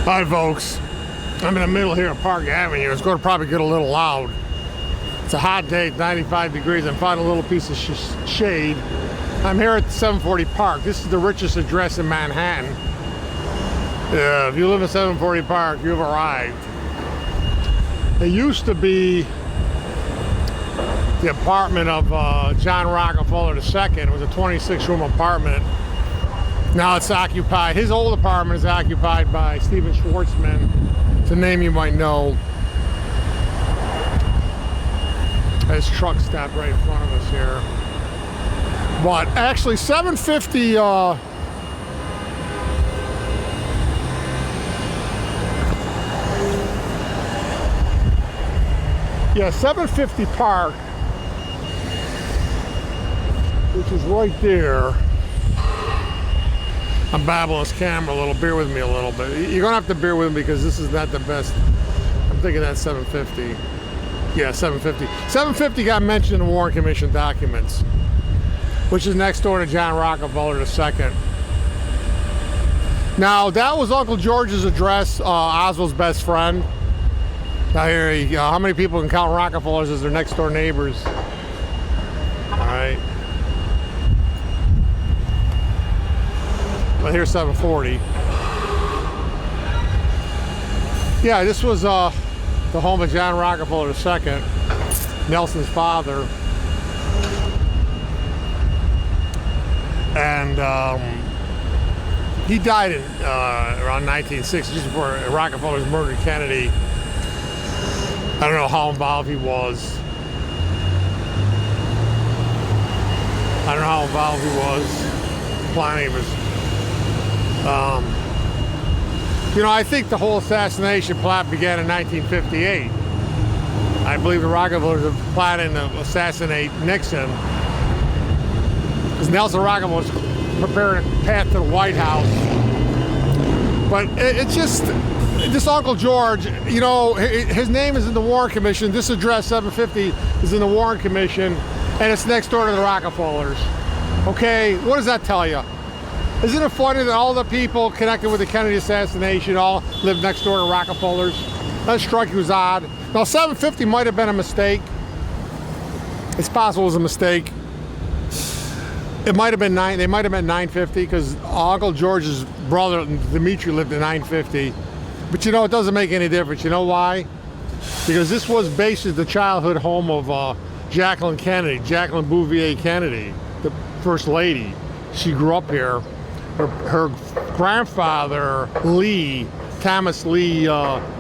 Hi folks, I'm in the middle here of Park Avenue. It's going to probably get a little loud. It's a hot day, 95 degrees. I'm finding a little piece of shade. I'm here at 740 Park. This is the richest address in Manhattan. If you live at 740 Park, you've arrived. It used to be the apartment of John Rockefeller II. It was a 26-room apartment. Now it's occupied. His old apartment is occupied by Stephen Schwartzman. It's a name you might know. His truck stopped right in front of us here. But actually 750 yeah, 750 Park, which is right there. I'm babbling this camera a little. Bear with me a little bit. You're gonna have to bear with me because this is not the best. I'm thinking that's 750. Yeah, 750. 750 got mentioned in the Warren Commission documents, which is next door to John Rockefeller II. Now, that was Uncle George's address, Oswald's best friend. Now here, how many people can count Rockefellers as their next door neighbors? All right. Well, here's 740. Yeah, this was the home of John Rockefeller II, Nelson's father. And he died in around 1960, just before Rockefeller's murdered Kennedy. I don't know how involved he was. I don't know how involved he was. Planning of his. You know, I think the whole assassination plot began in 1958. I believe the Rockefellers were plotting to assassinate Nixon because Nelson Rockefeller was preparing a path to the White House. But it's just, this Uncle George, you know, his name is in the Warren Commission. This address, 750, is in the Warren Commission, and it's next door to the Rockefellers. Okay, what does that tell you? Isn't it funny that all the people connected with the Kennedy assassination all live next door to Rockefellers? That struck you as odd. Now, 750 might have been a mistake. It's possible it was a mistake. It might have been they might have been 950 because Uncle George's brother Dimitri lived in 950. But you know, it doesn't make any difference. You know why? Because this was basically the childhood home of Jacqueline Kennedy, Jacqueline Bouvier Kennedy, the first lady. She grew up here. Her grandfather, Thomas Lee,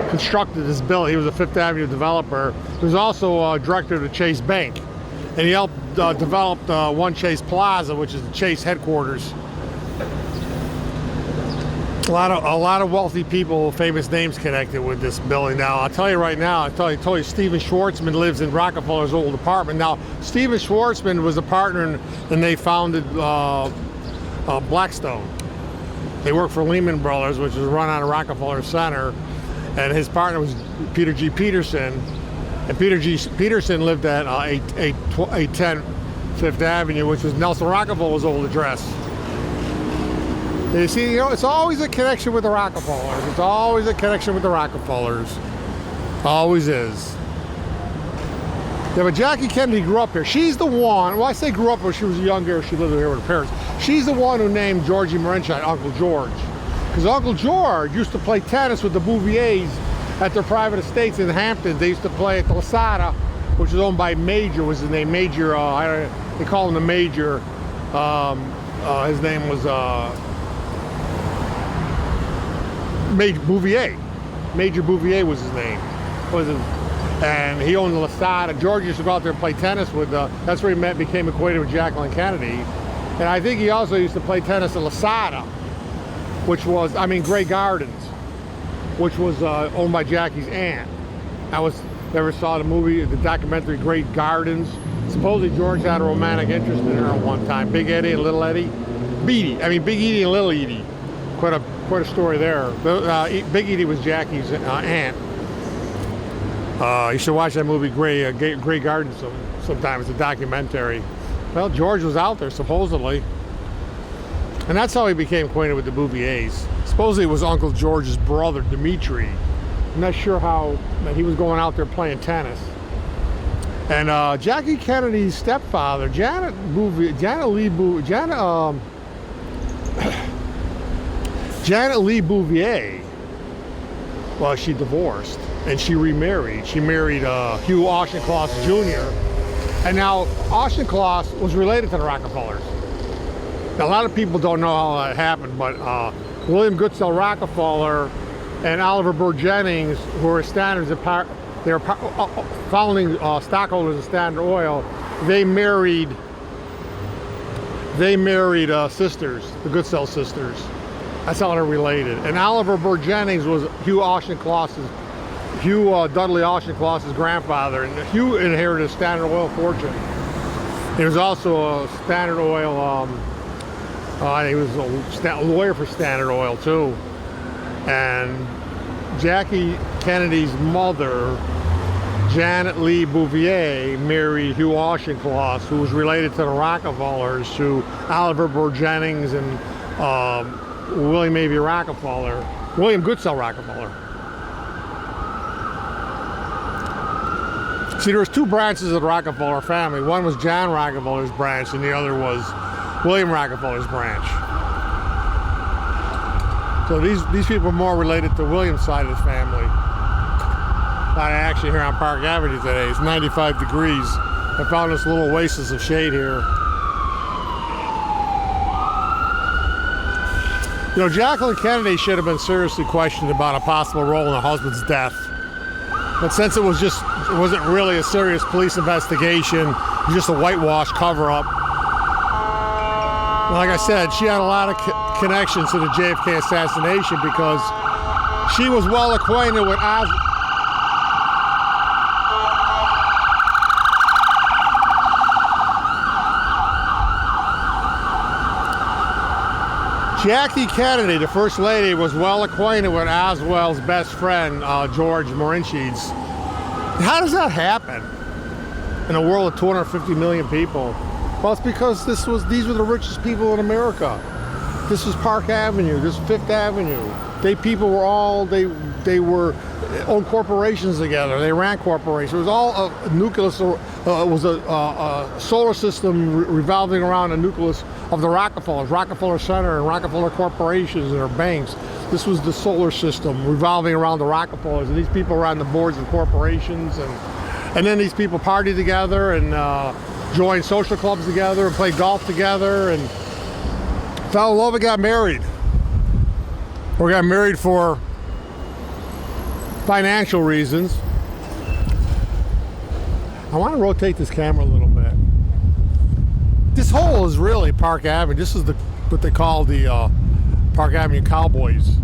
constructed this building. He was a Fifth Avenue developer. He was also director of the Chase Bank. And he helped develop One Chase Plaza, which is the Chase headquarters. A lot of wealthy people, famous names connected with this building. Now, I'll tell you right now, I told you Stephen Schwartzman lives in Rockefeller's old apartment. Now, Stephen Schwartzman was a partner and they founded Blackstone. They worked for Lehman Brothers, which was run out of Rockefeller Center, and his partner was Peter G. Peterson, and Peter G. Peterson lived at 810 Fifth Avenue, which was Nelson Rockefeller's old address. You see, you know, it's always a connection with the Rockefellers. It's always a connection with the Rockefellers. Always is. Yeah, but Jackie Kennedy grew up here. She's the one, well, I say grew up when she was younger, she lived here with her parents. She's the one who named Georgie Marinchine Uncle George. Because Uncle George used to play tennis with the Bouviers at their private estates in the Hamptons. They used to play at the Lasada, which was owned by Major, was his name. Major, they call him the Major. His name was Major Bouvier. Major Bouvier was his name. And he owned the Lasada. George used to go out there and play tennis with, that's where he became acquainted with Jacqueline Kennedy. And I think he also used to play tennis at Lasada, Grey Gardens, which was owned by Jackie's aunt. Never saw the movie, the documentary Great Gardens. Supposedly George had a romantic interest in her at one time. Big Eddie and Little Eddie. Big Edie and Little Edie. Quite a story there. Big Edie was Jackie's aunt. You should watch that movie Great Gardens sometime. It's a documentary. Well, George was out there supposedly. And that's how he became acquainted with the Bouviers. Supposedly it was Uncle George's brother, Dimitri. I'm not sure how, but he was going out there playing tennis. And Jackie Kennedy's stepfather, Janet Lee Bouvier, well, she divorced and she remarried. She married Hugh Auchincloss Jr. And now Auchincloss was related to the Rockefellers. Now, a lot of people don't know how that happened, but William Goodsell Rockefeller and Oliver Burr Jennings, who were standards of power, they were founding stockholders of Standard Oil. They married sisters, the Goodsell sisters. That's how they're related. And Oliver Burr Jennings was Hugh Dudley Auchincloss's grandfather, and Hugh inherited Standard Oil fortune. He was also a Standard Oil. He was a lawyer for Standard Oil too. And Jackie Kennedy's mother, Janet Lee Bouvier, married Hugh Auchincloss, who was related to the Rockefellers, to Oliver Burr Jennings and William Goodsell Rockefeller. See, there was two branches of the Rockefeller family. One was John Rockefeller's branch, and the other was William Rockefeller's branch. So these people are more related to William's side of the family. I'm actually here on Park Avenue today. It's 95 degrees. I found this little oasis of shade here. You know, Jacqueline Kennedy should have been seriously questioned about a possible role in her husband's death. But since it wasn't really a serious police investigation, it was just a whitewash cover-up. Like I said, she had a lot of connections to the JFK assassination because she was well acquainted with Jackie Kennedy, the First Lady, was well acquainted with Oswald's best friend, George Marinsheeds. How does that happen in a world of 250 million people? Well, it's because these were the richest people in America. This was Park Avenue, this was Fifth Avenue. They owned corporations together. They ran corporations. It was all a nucleus. It was a solar system revolving around a nucleus of the Rockefellers, Rockefeller Center and Rockefeller corporations and their banks. This was the solar system revolving around the Rockefellers. And these people ran the boards of corporations. And then these people partied together and joined social clubs together and played golf together and fell in love and got married. Or got married for financial reasons. I want to rotate this camera a little bit. This hole is really Park Avenue. This is what they call the Park Avenue Cowboys.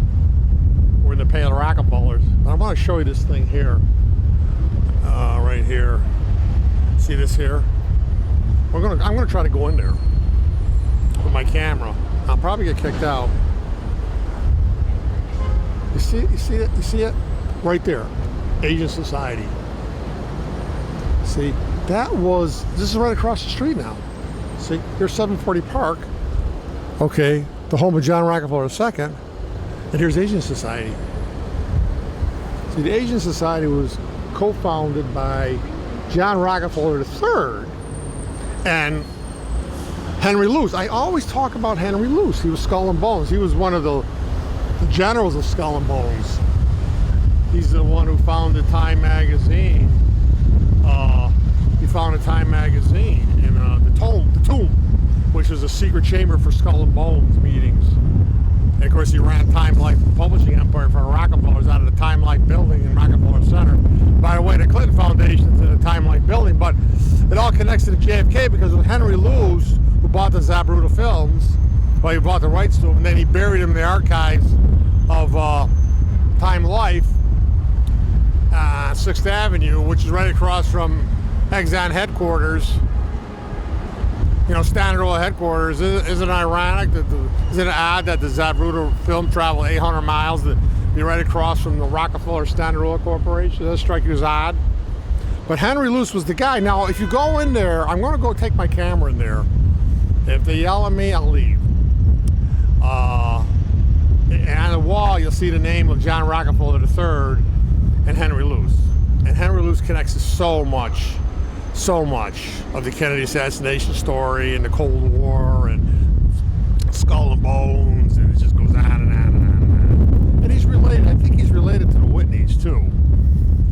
We're in the pay of the Rockefellers. But I want to show you this thing here. Right here. See this here? I'm gonna try to go in there with my camera. I'll probably get kicked out. You see it? You see it? Right there. Asian Society. See, this is right across the street now. See, here's 740 Park. Okay, the home of John Rockefeller II. And here's Asian Society. See, the Asian Society was co-founded by John Rockefeller III and Henry Luce. I always talk about Henry Luce. He was Skull and Bones. He was one of the generals of Skull and Bones. He's the one who founded Time magazine. He founded Time magazine in the Tomb, which was a secret chamber for Skull and Bones meetings. And of course, he ran Time Life publishing empire for the Rockefellers out of the Time Life building in Rockefeller Center. By the way, the Clinton Foundation's in the Time Life building, but it all connects to the JFK because it was Henry Luce who bought the Zabruta films. Well, he bought the rights to them, and then he buried them in the archives of Time Life, 6th Avenue, which is right across from Exxon headquarters. You know, Standard Oil headquarters. Isn't it ironic isn't it odd that the Zabruta film traveled 800 miles to be right across from the Rockefeller Standard Oil Corporation? Does that strike you as odd? But Henry Luce was the guy. Now, if you go in there, I'm going to go take my camera in there. If they yell at me, I'll leave. And on the wall, you'll see the name of John Rockefeller III and Henry Luce. And Henry Luce connects to so much of the Kennedy assassination story and the Cold War and Skull and Bones, and it just goes on and on and on and on. And he's related, I think he's related to the Whitneys too.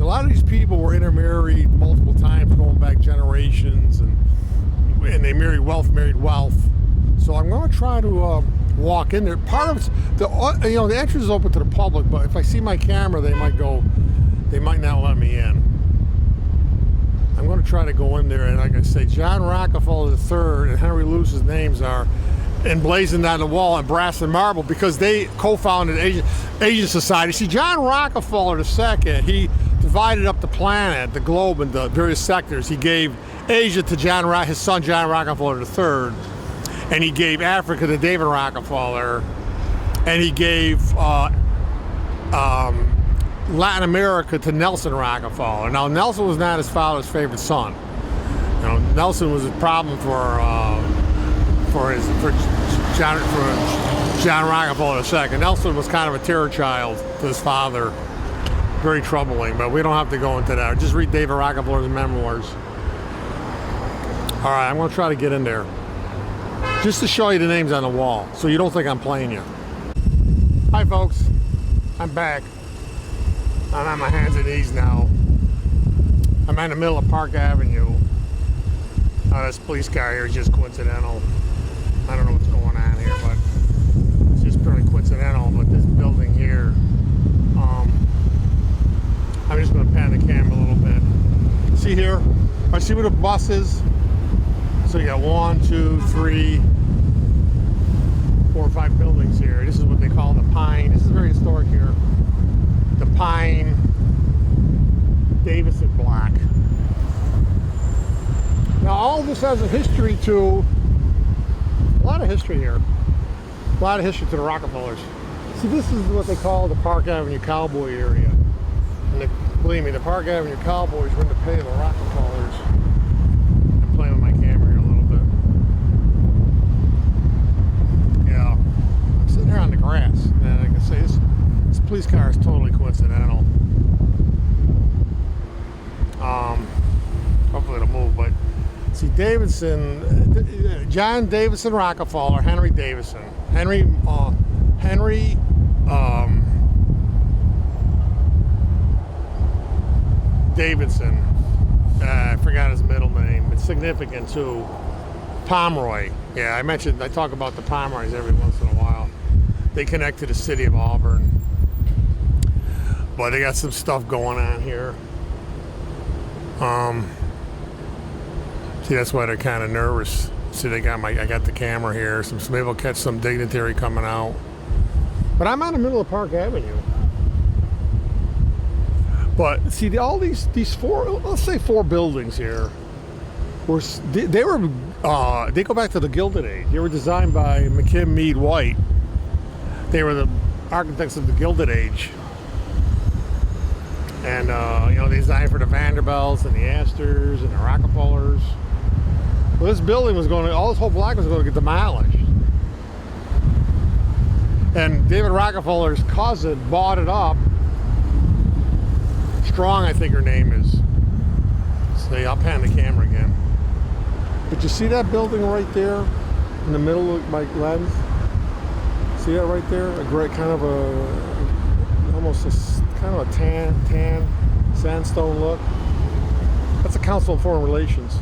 A lot of these people were intermarried multiple times, going back generations, and they married wealth. So I'm going to try to walk in there. Part of it's the entrance is open to the public, but if I see my camera, they might not let me in. I'm going to try to go in there, and like I say, John Rockefeller III and Henry Luce's names are emblazoned on the wall in brass and marble because they co-founded Asian Society. See, John Rockefeller II, he divided up the planet, the globe, into various sectors. He gave Asia to his son John Rockefeller III, and he gave Africa to David Rockefeller, and he gave Latin America to Nelson Rockefeller. Now, Nelson was not his father's favorite son. Nelson was a problem for John Rockefeller II. Nelson was kind of a terror child to his father. Very troubling, but we don't have to go into that. Just read David Rockefeller's memoirs. All right, I'm going to try to get in there. Just to show you the names on the wall, so you don't think I'm playing you. Hi, folks. I'm back. I'm on my hands and knees now. I'm in the middle of Park Avenue. This police car here is just coincidental. I don't know what's going on here, but it's just pretty coincidental. But this building here, I'm just going to pan the camera a little bit. See here? I see where the bus is. So you got 1, 2, 3, 4, 5 buildings here. This is what they call the Pine. This is very historic here. The Pine-Davison block. Now all of this has a history to, a lot of history here. A lot of history to the Rockefellers. See, this is what they call the Park Avenue Cowboy area. And believe me, the Park Avenue Cowboys were in the pay of the Rockefellers. I'm playing with my camera here a little bit. Yeah, I'm sitting here on the grass, and I can say this police car is totally coincidental. Hopefully it'll move, but see, John Davison Rockefeller, Henry Davison, Henry Davidson. I forgot his middle name. It's significant too. Pomeroy. Yeah, I talk about the Pomeroys every once in a while. They connect to the city of Auburn. But they got some stuff going on here. See, that's why they're kind of nervous. See, I got the camera here. So maybe we'll catch some dignitary coming out. But I'm on the middle of Park Avenue. But see, all these four, let's say 4 buildings here, they go back to the Gilded Age. They were designed by McKim, Mead, White. They were the architects of the Gilded Age. And, they designed for the Vanderbilts and the Astors and the Rockefellers. Well, this building was all this whole block was going to get demolished. And David Rockefeller's cousin bought it up. Strong, I think her name is. See, I'll pan the camera again. But you see that building right there in the middle of my lens? See that right there? A great kind of almost a tan sandstone look. That's the Council of Foreign Relations,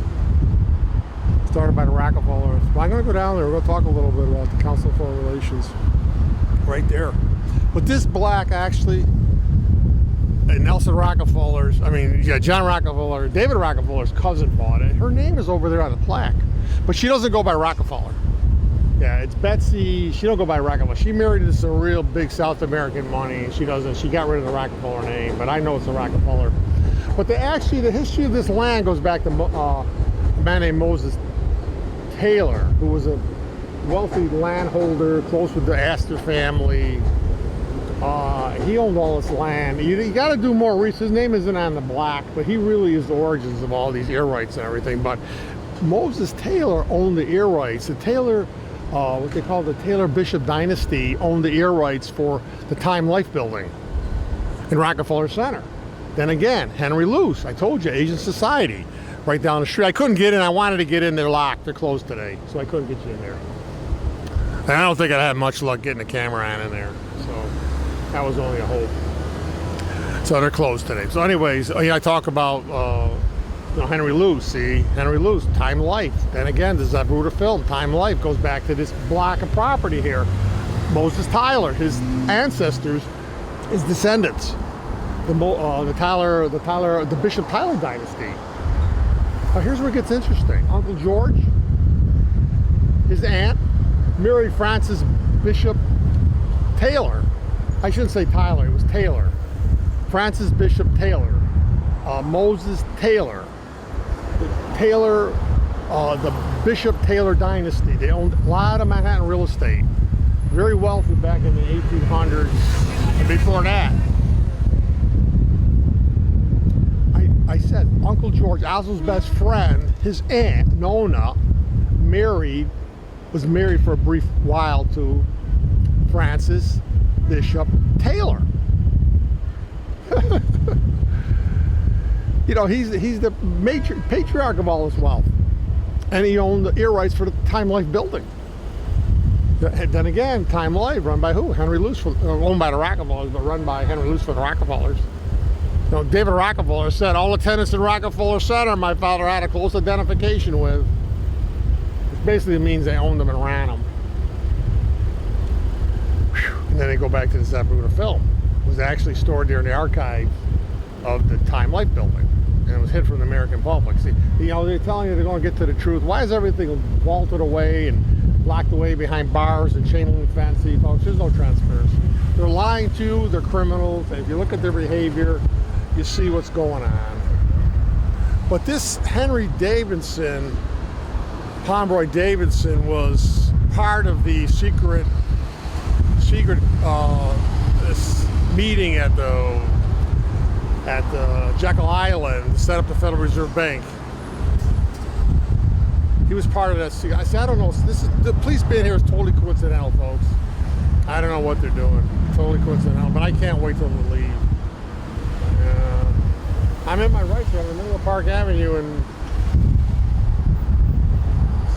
started by the Rockefellers. Well, I'm going to go down there. We're going to talk a little bit about the Council of Foreign Relations right there. But this block actually, Nelson Rockefeller's, John Rockefeller, David Rockefeller's cousin bought it. Her name is over there on the plaque, but she doesn't go by Rockefeller. Yeah, it's Betsy. She don't go by Rockefeller. She married into some real big South American money. She doesn't. She got rid of the Rockefeller name, but I know it's a Rockefeller. But the history of this land goes back to a man named Moses Taylor, who was a wealthy landholder, close with the Astor family. He owned all this land. You got to do more research. His name isn't on the block, but he really is the origins of all these ear rights and everything. But Moses Taylor owned the ear rights. The Taylor what they call the Taylor Bishop dynasty owned the air rights for the Time Life building in Rockefeller Center. Then again, Henry Luce, I told you, Asian Society, right down the street. I couldn't get in. I wanted to get in. They're locked. They're closed today, so I couldn't get you in there. And I don't think I'd have much luck getting the camera on in there. So that was only a hope. So they're closed today. So anyways, I talk about Henry Luce. See, Henry Luce, Time Life. Then again, the Zapruder film, Time Life, goes back to this block of property here. Moses Tyler, his ancestors, his descendants. The Bishop Tyler dynasty. Now here's where it gets interesting. Uncle George, his aunt, Mary Frances Bishop Taylor. I shouldn't say Tyler, it was Taylor. Frances Bishop Taylor. Moses Taylor. The Bishop Taylor dynasty. They owned a lot of Manhattan real estate. Very wealthy back in the 1800s and before that. I said, Uncle George, Oswald's best friend, his aunt, Nona, was married for a brief while to Francis Bishop Taylor. He's the patriarch of all his wealth. And he owned the air rights for the Time Life building. Then again, Time Life, run by who? Henry Luce, owned by the Rockefellers, but run by Henry Luce for the Rockefellers. David Rockefeller said, all the tenants in Rockefeller Center my father had a close identification with. Which basically means they owned them and ran them. And then they go back to the Zapruder film. It was actually stored there in the archive of the Time Life building. And it was hid from the American public. See, they're telling you they're going to get to the truth. Why is everything vaulted away and locked away behind bars and chain link fence? See, folks, there's no transparency. They're lying to you, they're criminals. And if you look at their behavior, you see what's going on. But this Henry Davison, Pomeroy Davison, was part of the secret this meeting at the Jekyll Island to set up the Federal Reserve Bank. He was part of that. I said, I don't know. The police being here is totally coincidental, folks. I don't know what they're doing. Totally coincidental, but I can't wait till they leave. I'm in my rights here in the middle of Park Avenue, and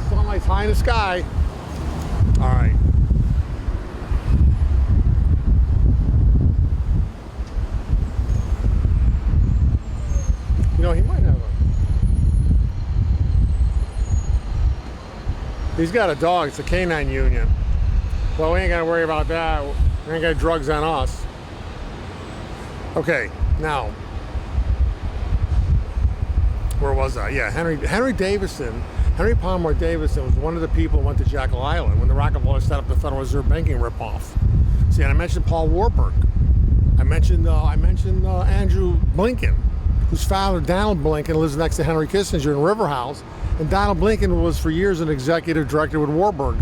sunlight's high in the sky. All right. He might have he's got a dog. It's a canine union. Well, we ain't got to worry about that. We ain't got drugs on us. Okay, now, where was I? Yeah, Henry Davison, Henry Pomeroy Davison was one of the people who went to Jekyll Island when the Rockefellers set up the Federal Reserve banking ripoff. See, and I mentioned Paul Warburg. I mentioned Andrew Blinken, whose father, Donald Blinken, lives next to Henry Kissinger in River House. And Donald Blinken was for years an executive director with Warburg.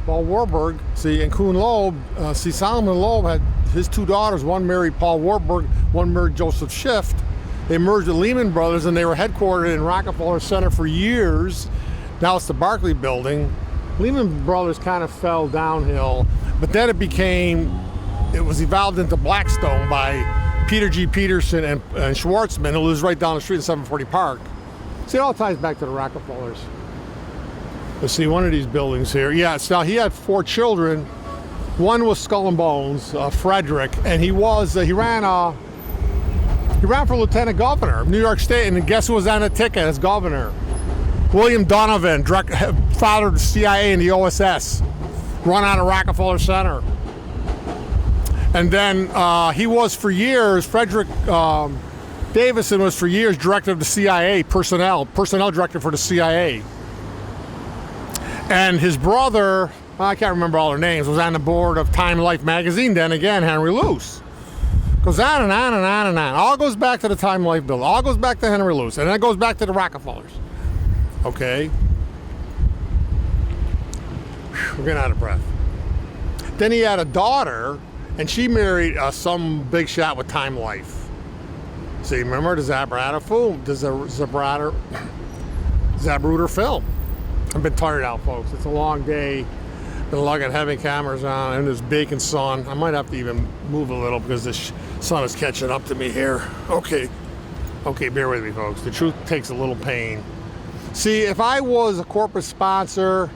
Paul Warburg, and Kuhn Loeb, Solomon Loeb had his two daughters. One married Paul Warburg, one married Joseph Schiff. They merged with Lehman Brothers, and they were headquartered in Rockefeller Center for years. Now it's the Barclay Building. Lehman Brothers kind of fell downhill, but then it was evolved into Blackstone by Peter G. Peterson and Schwartzman, who lives right down the street in 740 Park. See, it all ties back to the Rockefellers. Let's see, one of these buildings here. Yeah, so he had 4 children. One was Skull and Bones, Frederick, and he ran for lieutenant governor of New York State, and guess who was on the ticket as governor? William Donovan, father of the CIA and the OSS, run out of Rockefeller Center. And then he was for years, Frederick Davison was for years director of the CIA, personnel director for the CIA. And his brother, I can't remember all their names, was on the board of Time Life magazine, then again, Henry Luce. Goes on and on and on and on. All goes back to the Time Life building. All goes back to Henry Luce. And then it goes back to the Rockefellers. Okay. We're getting out of breath. Then he had a daughter, and she married some big shot with Time Life. See, remember the Zapruder film? I've been tired out, folks. It's a long day. Been lugging heavy cameras on in this baking sun. I might have to even move a little because the sun is catching up to me here. Okay, bear with me, folks. The truth takes a little pain. See, if I was a corporate sponsor,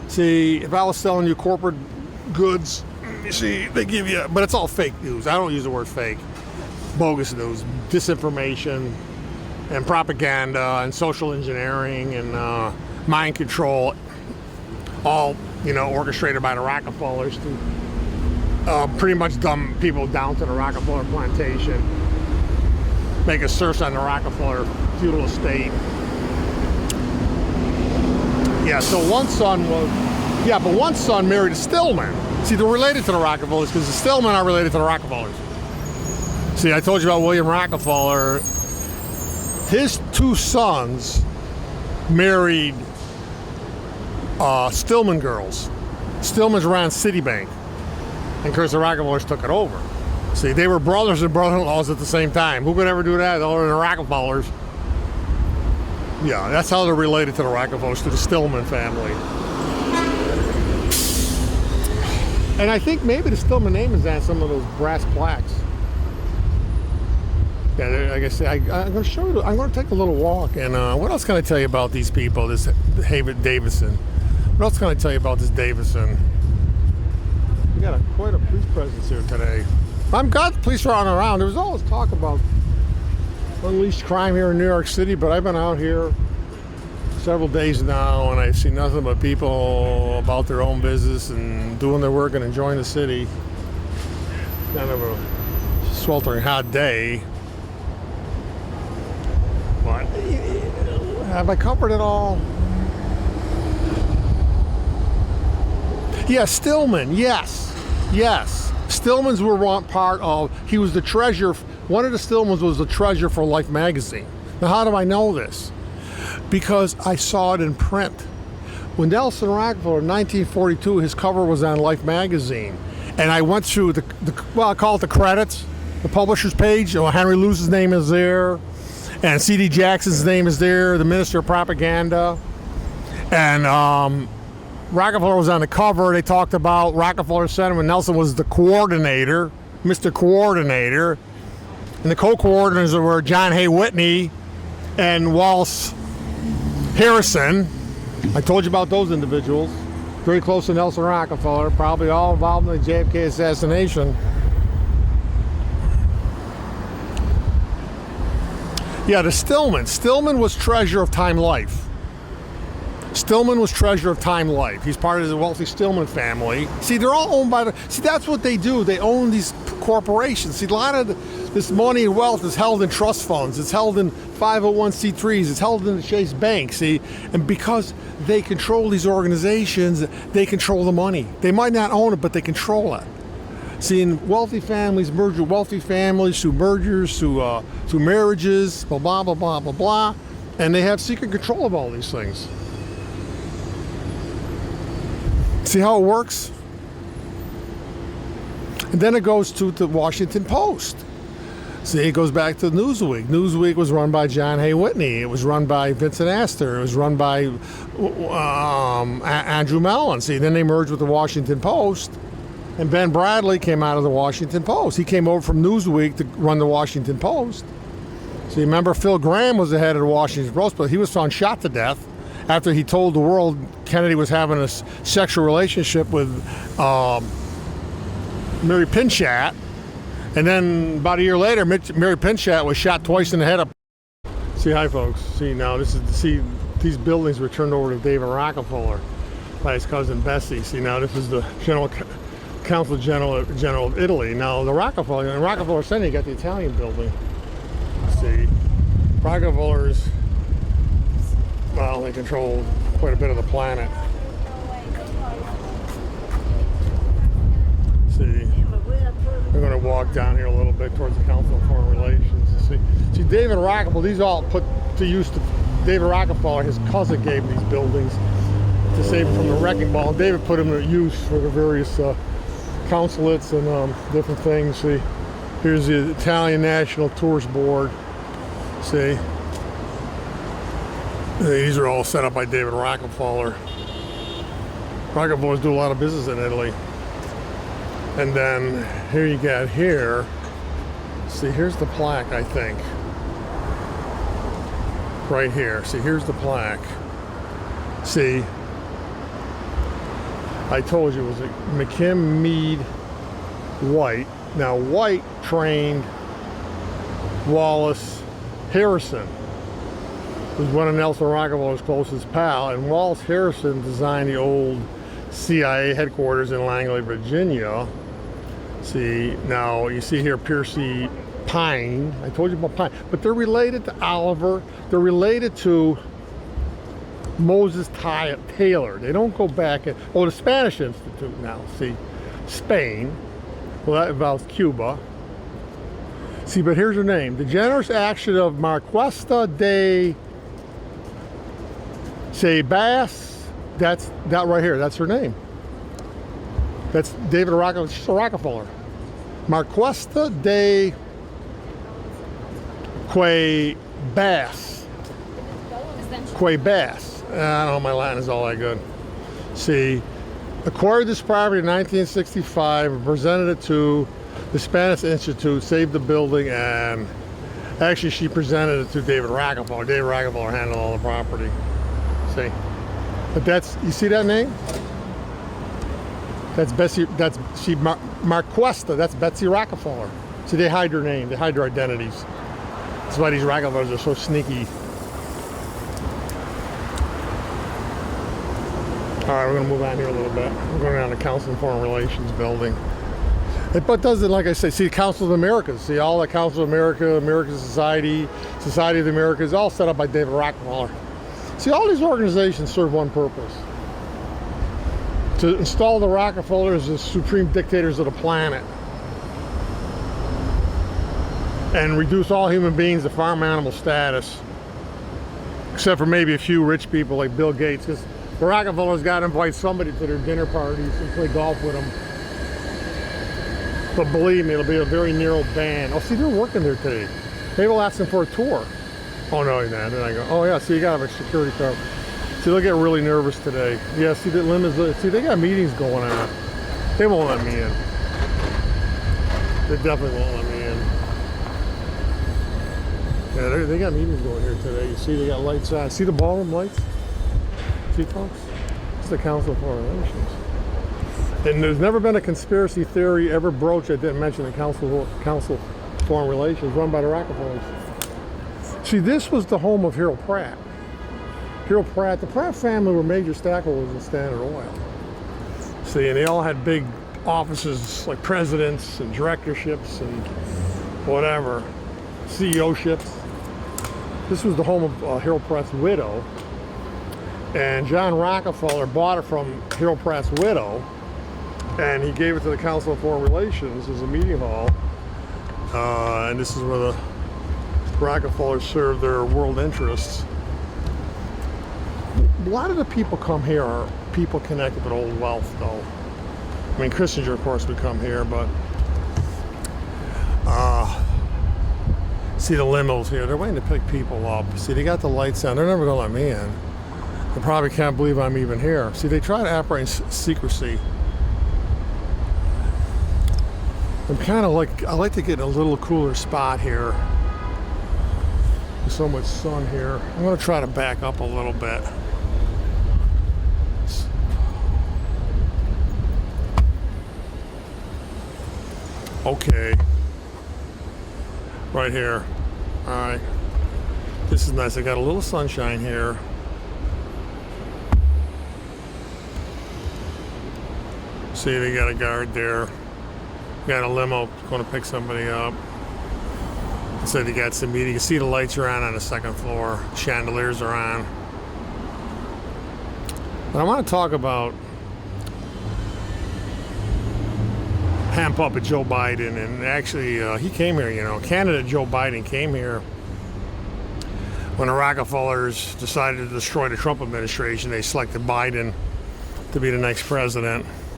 if I was selling you corporate goods, you see, they give you, but it's all fake news. I don't use the word fake. Bogus news, disinformation, and propaganda, and social engineering, and mind control, all, orchestrated by the Rockefellers to pretty much dumb people down to the Rockefeller plantation, make a search on the Rockefeller feudal estate. Yeah, so one son married a Stillman. See, they're related to the Rockefellers because the Stillman are related to the Rockefellers. See, I told you about William Rockefeller. His two sons married Stillman girls. Stillman's ran Citibank, and of course the Rockefellers took it over. See, they were brothers and brother-in-laws at the same time. Who could ever do that other than the Rockefellers? Yeah, that's how they're related to the Rockefellers, to the Stillman family. And I think maybe the Stillman name is on some of those brass plaques. Yeah, like I said, I'm going to show you. I'm going to take a little walk, and what else can I tell you about these people? This Davison. What else can I tell you about this Davison? We got quite a police presence here today. I'm glad the police are on around. There was always talk about unleashed crime here in New York City, but I've been out here several days now, and I see nothing but people about their own business and doing their work and enjoying the city. Kind of a sweltering hot day. But have I covered it all? Yeah, Stillman, yes. Stillman's were one part of, he was the treasurer, one of the Stillmans was the treasurer for Life magazine. Now, how do I know this? Because I saw it in print. When Nelson Rockefeller, in 1942, his cover was on Life magazine. And I went through I call it the credits, the publisher's page. Henry Luce's name is there. And C.D. Jackson's name is there, the Minister of Propaganda. And Rockefeller was on the cover. They talked about Rockefeller Center when Nelson was the coordinator, Mr. Coordinator. And the co-coordinators were John Hay Whitney and Wallace Harrison. I told you about those individuals. Very close to Nelson Rockefeller, probably all involved in the JFK assassination. Yeah, the Stillman. Stillman was treasurer of Time Life. Stillman was treasurer of Time Life. He's part of the wealthy Stillman family. See, they're all owned by see, that's what they do. They own these corporations. See, a lot of this money and wealth is held in trust funds. It's held in 501c3s. It's held in the Chase Bank, see? And because they control these organizations, they control the money. They might not own it, but they control it. See, in wealthy families merge with wealthy families through mergers, through marriages, blah, blah, blah, blah, blah, blah. And they have secret control of all these things. See how it works? And then it goes to the Washington Post. See, it goes back to Newsweek. Newsweek was run by John Hay Whitney. It was run by Vincent Astor. It was run by Andrew Mellon. See, then they merged with the Washington Post. And Ben Bradley came out of the Washington Post. He came over from Newsweek to run the Washington Post. So you remember Phil Graham was the head of the Washington Post, but he was found shot to death after he told the world Kennedy was having a sexual relationship with Mary Pinchat. And then about a year later, Mary Pinchat was shot twice in the head. See, hi folks. See, now these buildings were turned over to David Rockefeller by his cousin Bessie. See, now this is the Consul General of Italy. Now the Rockefeller Center, you got the Italian building. See, Rockefellers, well, they control quite a bit of the planet. See, we're going to walk down here a little bit towards the Council of Foreign Relations. See, David Rockefeller, these all put to use to David Rockefeller, his cousin gave him these buildings to save him from the wrecking ball. David put them to use for the various consulates and different things. See, here's the Italian National Tourist Board. See, These are all set up by David Rockefeller. Rockefellers do a lot of business in Italy. And then here you got here. See, here's the plaque, I think. Right here. See, here's the plaque. See, I told you it was a McKim, Meade, White. Now, White trained Wallace Harrison, who's one of Nelson Rockefeller's closest pal, and Wallace Harrison designed the old CIA headquarters in Langley, Virginia. See, now you see here Piercy Pine. I told you about Pine, but they're related to Oliver. They're related to Moses Taylor. They don't go back and, oh, the Spanish Institute now. See, Spain. Well, that involves Cuba. See, but here's her name. The generous action of Marquesa de Sebas. That's that right here. That's her name. That's David Rockefeller. She's a Rockefeller. Marquesa de Cuevas. Cuevas. I don't know, my Latin is all that good. See, acquired this property in 1965 and presented it to the Spanish Institute, saved the building, and actually she presented it to David Rockefeller. David Rockefeller handled all the property. See? But that's, you see that name? That's Betsy, that's she, Marquesa, that's Betsy Rockefeller. See, they hide their name, they hide their identities. That's why these Rockefellers are so sneaky. All right, we're going to move on here a little bit. We're going down to Council on Foreign Relations building. But does it, like I say, see, Council of the Americas. See, all the Council of America, American Society, Society of the Americas, all set up by David Rockefeller. See, all these organizations serve one purpose. To install the Rockefellers as supreme dictators of the planet. And reduce all human beings to farm animal status. Except for maybe a few rich people like Bill Gates. Because the Rockefellers got to invite somebody to their dinner parties and play golf with them. But believe me, it'll be a very narrow band. Oh, see, they're working there today. Maybe we'll ask them for a tour. Oh, no, you're not. Then I go, oh, yeah, see, you got to have a security card. See, they'll get really nervous today. Yeah, see, the limits, see, they got meetings going on. They won't let me in. They definitely won't let me in. Yeah, they got meetings going here today. You see, they got lights on. See the ballroom lights? See, folks? It's the Council of Foreign Relations. And there's never been a conspiracy theory ever broached that didn't mention the Council of Foreign Relations run by the Rockefellers. See, this was the home of Harold Pratt. Harold Pratt, the Pratt family were major stockholders in Standard Oil. See, and they all had big offices like presidents and directorships and whatever, CEO-ships. This was the home of Harold Pratt's widow. And John Rockefeller bought it from Harold Pratt's widow, and he gave it to the Council of Foreign Relations as a meeting hall. And this is where the Rockefellers served their world interests. A lot of the people come here are people connected with old wealth, though. I mean, Kissinger, of course, would come here, but see the limos here. They're waiting to pick people up. See, they got the lights on. They're never going to let me in. They probably can't believe I'm even here. See, they try to operate in secrecy. I'm kind of like, I like to get in a little cooler spot here. There's so much sun here. I'm going to try to back up a little bit. Okay. Right here. All right. This is nice. I got a little sunshine here. See, they got a guard there. Got a limo going to pick somebody up. So they got some meeting. You can see the lights are on the second floor. Chandeliers are on. But I want to talk about Ham Puppet Joe Biden. And actually, he came here, you know. Candidate Joe Biden came here when the Rockefellers decided to destroy the Trump administration. They selected Biden to be the next president.